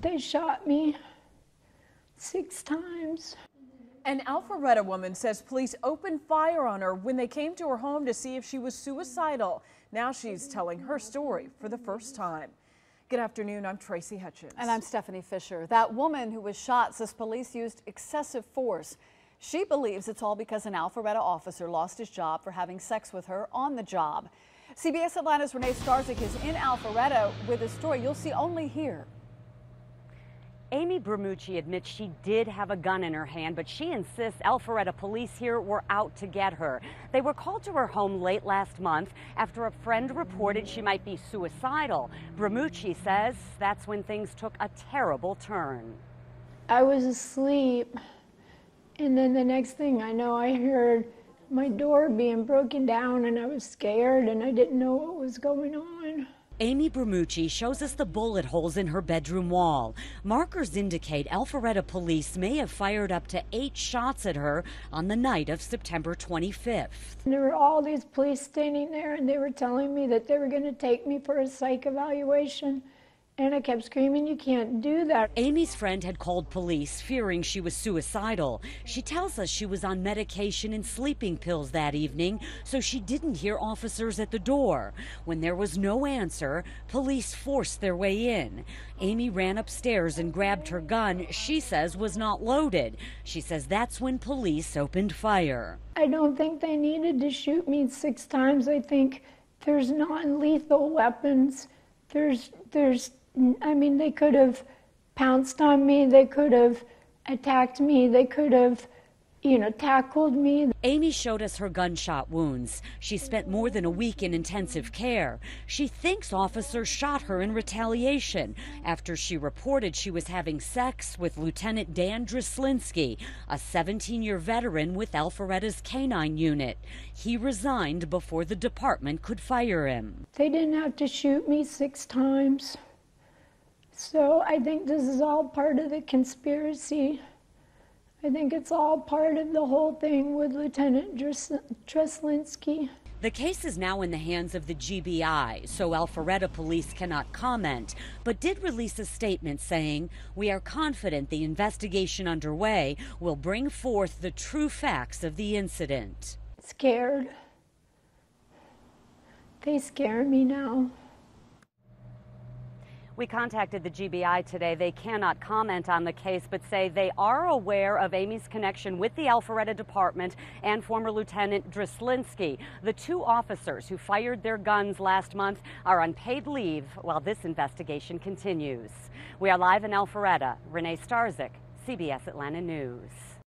They shot me 6 times. An Alpharetta woman says police opened fire on her when they came to her home to see if she was suicidal. Now she's telling her story for the first time. Good afternoon, I'm Tracy Hutchins. And I'm Stephanie Fisher. That woman who was shot says police used excessive force. She believes it's all because an Alpharetta officer lost his job for having sex with her on the job. CBS Atlanta's Renee Starzik is in Alpharetta with a story you'll see only here. Amy Bramucci admits she did have a gun in her hand, but she insists Alpharetta police here were out to get her. They were called to her home late last month after a friend reported she might be suicidal. Bramucci says that's when things took a terrible turn. I was asleep, and then the next thing I know, I heard my door being broken down, and I was scared, and I didn't know what was going on. Amy Bramucci shows us the bullet holes in her bedroom wall. Markers indicate Alpharetta police may have fired up to 8 shots at her on the night of September 25th. And there were all these police standing there, and they were telling me that they were going to take me for a psych evaluation. And I kept screaming, "You can't do that." Amy's friend had called police, fearing she was suicidal. She tells us she was on medication and sleeping pills that evening, so she didn't hear officers at the door. When there was no answer, police forced their way in. Amy ran upstairs and grabbed her gun she says was not loaded. She says that's when police opened fire. I don't think they needed to shoot me 6 times. I think there's non-lethal weapons. I mean, they could have pounced on me, they could have attacked me, they could have, tackled me. Amy showed us her gunshot wounds. She spent more than a week in intensive care. She thinks officers shot her in retaliation after she reported she was having sex with Lieutenant Dan Drislinski, a 17-year veteran with Alpharetta's K-9 unit. He resigned before the department could fire him. They didn't have to shoot me 6 times. So I think this is all part of the conspiracy. I think it's all part of the whole thing with Lieutenant Drislinski. The case is now in the hands of the GBI, so Alpharetta police cannot comment, but did release a statement saying, "We are confident the investigation underway will bring forth the true facts of the incident." Scared. They scare me now. We contacted the GBI today. They cannot comment on the case, but say they are aware of Amy's connection with the Alpharetta department and former Lieutenant Drislinski. The 2 officers who fired their guns last month are on paid leave while this investigation continues. We are live in Alpharetta. Renee Starzik, CBS Atlanta News.